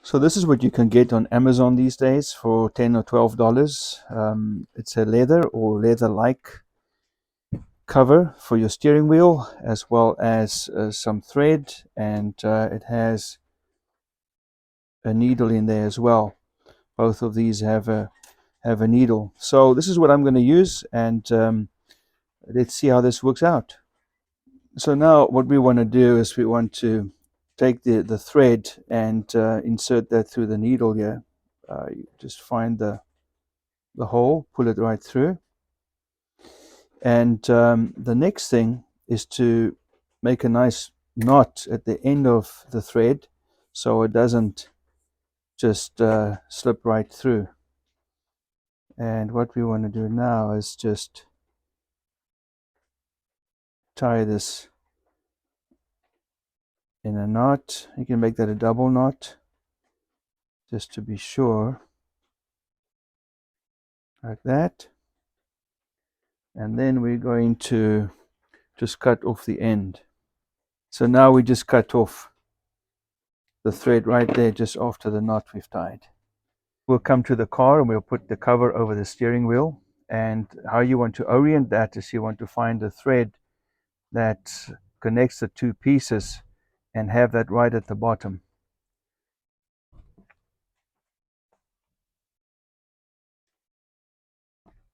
So this is what you can get on Amazon these days for $10 or $12. It's a leather or leather-like cover for your steering wheel, as well as some thread, and it has a needle in there as well. Both of these have a needle. So this is what I'm going to use, and let's see how this works out. So now what we want to do is we want to take the thread and insert that through the needle here. You just find the hole, pull it right through. And the next thing is to make a nice knot at the end of the thread so it doesn't just slip right through. And what we want to do now is just tie this in a knot. You can make that a double knot just to be sure, like that. And then we're going to just cut off the end. So now we just cut off the thread right there just after the knot we've tied. We'll come to the car and we'll put the cover over the steering wheel, and how you want to orient that is you want to find the thread that connects the two pieces and have that right at the bottom.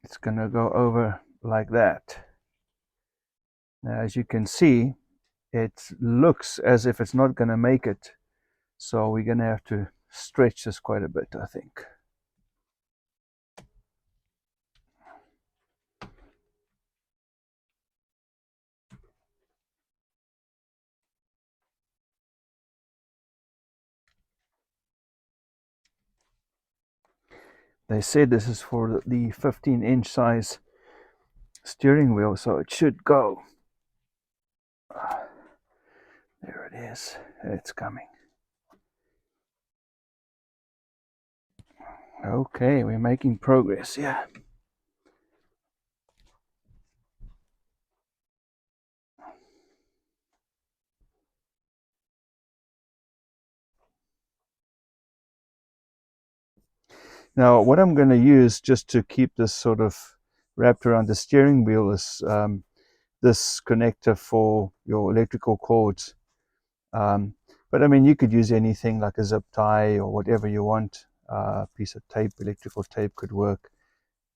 It's going to go over like that. Now, as you can see, it looks as if it's not going to make it, so we're going to have to stretch this quite a bit, I think. They said this is for the 15-inch size steering wheel, so it should go. There it is. It's coming. Okay, we're making progress, yeah. Now, what I'm going to use just to keep this sort of wrapped around the steering wheel is this connector for your electrical cords. But I mean, you could use anything like a zip tie or whatever you want. A piece of tape, electrical tape could work.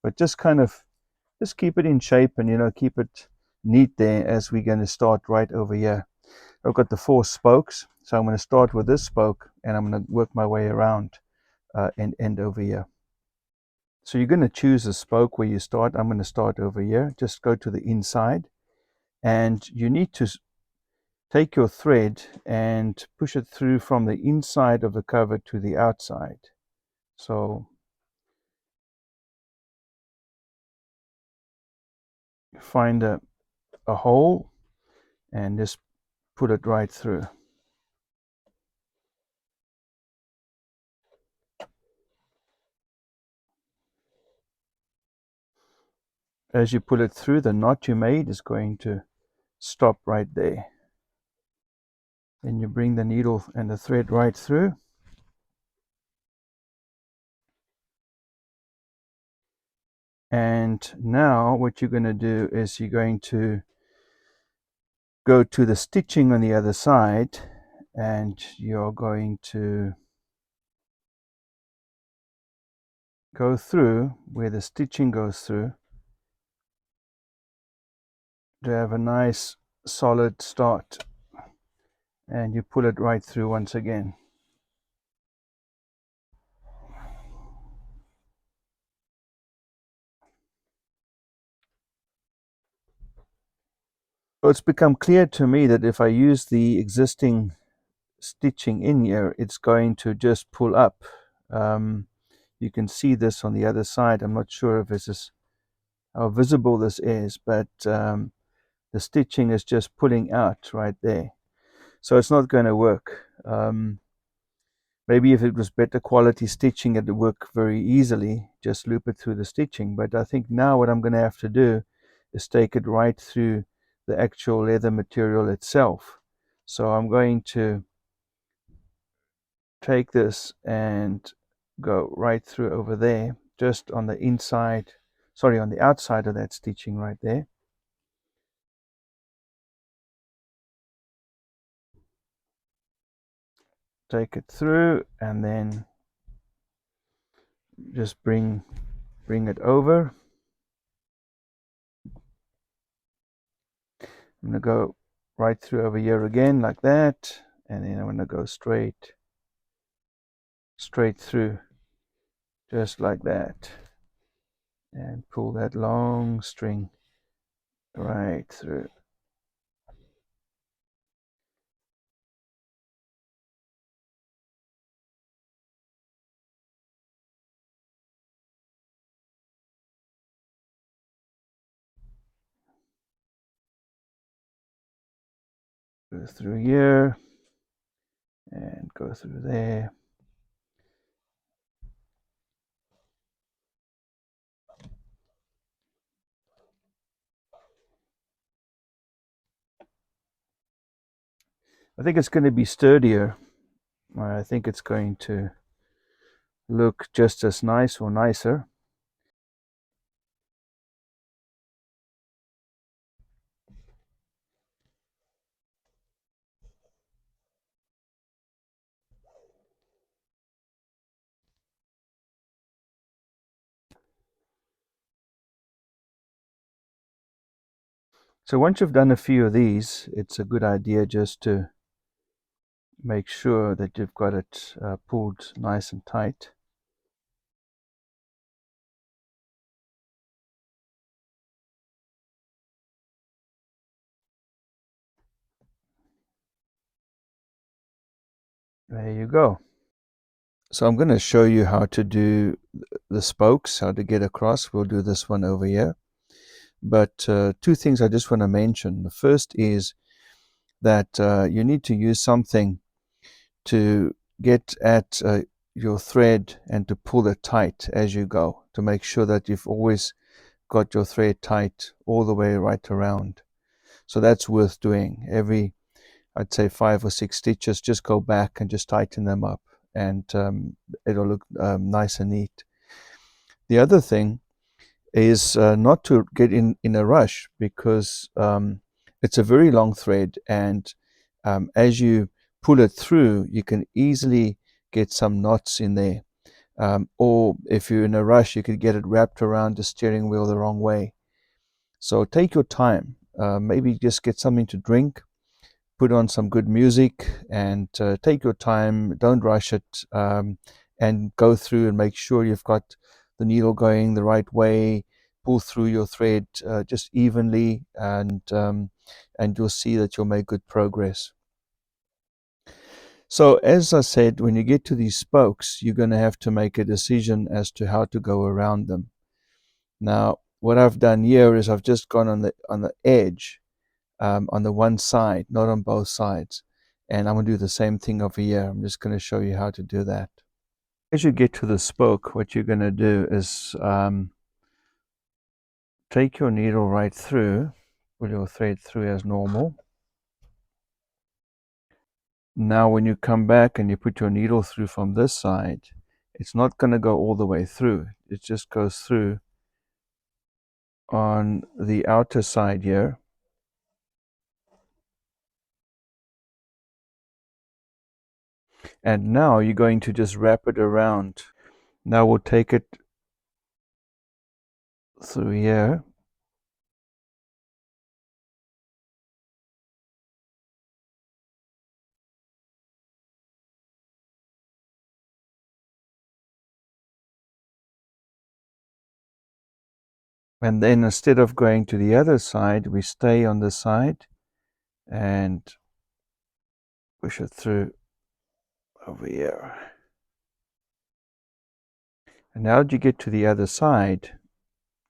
But just kind of just keep it in shape and, keep it neat there as we're going to start right over here. I've got the 4 spokes, so I'm going to start with this spoke and I'm going to work my way around and end over here. So you're going to choose a spoke where you start. I'm going to start over here. Just go to the inside, and you need to take your thread and push it through from the inside of the cover to the outside. So find a hole and just put it right through. As you pull it through, the knot you made is going to stop right there. Then you bring the needle and the thread right through. And now what you're going to do is you're going to go to the stitching on the other side, and you're going to go through where the stitching goes through to have a nice solid start, and you pull it right through once again. So it's become clear to me that if I use the existing stitching in here, it's going to just pull up. You can see this on the other side. I'm not sure if this is how visible this is, but the stitching is just pulling out right there. So it's not going to work. Maybe if it was better quality stitching, it would work very easily. Just loop it through the stitching. But I think now what I'm going to have to do is take it right through the actual leather material itself. So I'm going to take this and go right through over there, just on the inside, sorry, on the outside of that stitching right there. Take it through and then just bring it over. I'm going to go right through over here again like that, and then I'm going to go straight through just like that, and pull that long string right through. Go through here and go through there. I think it's going to be sturdier. I think it's going to look just as nice or nicer. So once you've done a few of these, it's a good idea just to make sure that you've got it pulled nice and tight. There you go. So I'm going to show you how to do the spokes, how to get across. We'll do this one over here. But two things I just want to mention. The first is that you need to use something to get at your thread and to pull it tight as you go, to make sure that you've always got your thread tight all the way right around. So that's worth doing. Every, I'd say 5 or 6 stitches, just go back and just tighten them up, and it'll look nice and neat. The other thing is not to get in a rush, because it's a very long thread, and as you pull it through, you can easily get some knots in there. Or if you're in a rush, you could get it wrapped around the steering wheel the wrong way. So take your time. Maybe just get something to drink, put on some good music, and take your time. Don't rush it, and go through and make sure you've got the needle going the right way. Pull through your thread just evenly, and you'll see that you'll make good progress. So as I said, when you get to these spokes, you're going to have to make a decision as to how to go around them. Now, what I've done here is I've just gone on the edge, on the one side, not on both sides. And I'm going to do the same thing over here. I'm just going to show you how to do that. As you get to the spoke, what you're going to do is take your needle right through, pull your thread through as normal. Now when you come back and you put your needle through from this side, it's not going to go all the way through. It just goes through on the outer side here. And now you're going to just wrap it around. Now we'll take it through here. And then instead of going to the other side, we stay on the side and push it through over here. And now that you get to the other side,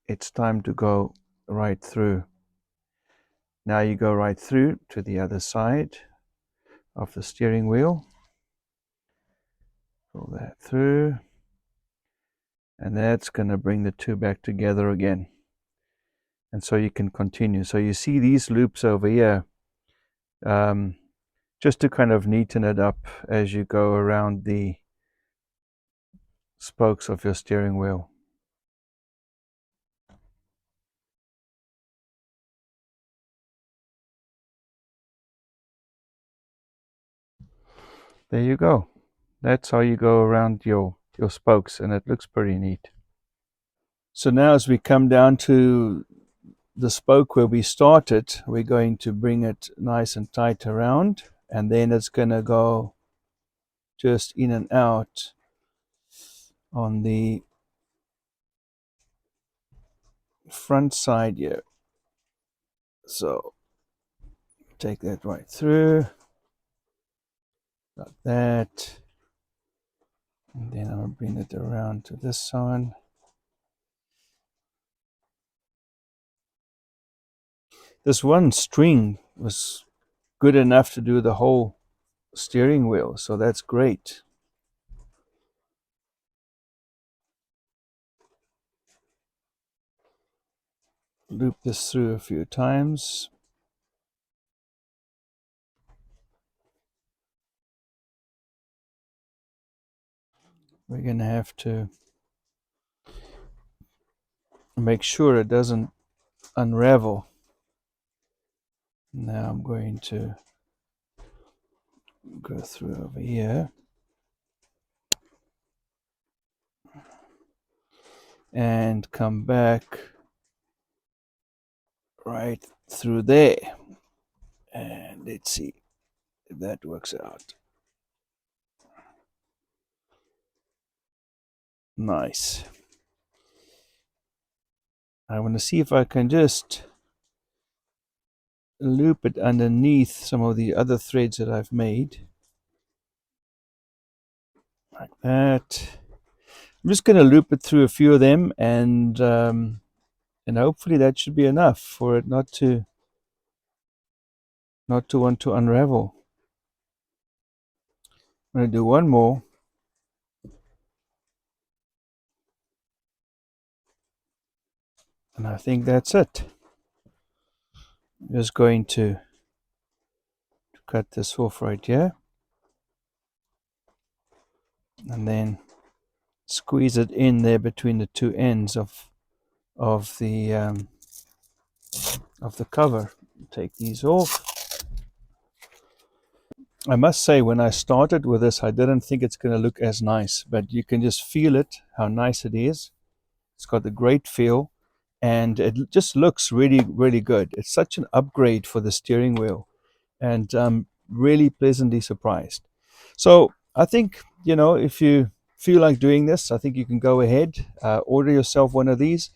it's time to go right through. Now you go right through to the other side of the steering wheel. Pull that through. And that's going to bring the two back together again. And so you can continue. So you see these loops over here. just to kind of neaten it up as you go around the spokes of your steering wheel. There you go. That's how you go around your spokes, and it looks pretty neat. So now as we come down to the spoke where we started, we're going to bring it nice and tight around, and then it's going to go just in and out on the front side here. So take that right through, like that, and then I'll bring it around to this one. This one string was good enough to do the whole steering wheel, so that's great. Loop this through a few times. We're going to have to make sure it doesn't unravel. Now I'm going to go through over here and come back right through there, and let's see if that works out. Nice. I want to see if I can just loop it underneath some of the other threads that I've made, like that. I'm just going to loop it through a few of them, and hopefully that should be enough for it not to want to unravel. I'm going to do one more. And I think that's it. I'm just going to cut this off right here, and then squeeze it in there between the two ends of the cover. Take these off. I must say, when I started with this, I didn't think it's going to look as nice, but you can just feel it, how nice it is. It's got a great feel, and it just looks really, really good. It's such an upgrade for the steering wheel, and I'm really pleasantly surprised. So I think, if you feel like doing this, I think you can go ahead, order yourself one of these.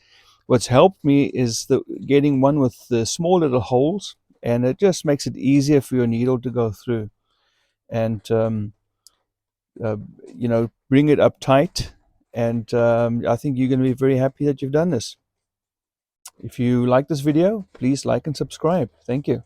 What's helped me is getting one with the small little holes, and it just makes it easier for your needle to go through. And bring it up tight, and I think you're going to be very happy that you've done this. If you like this video, please like and subscribe. Thank you.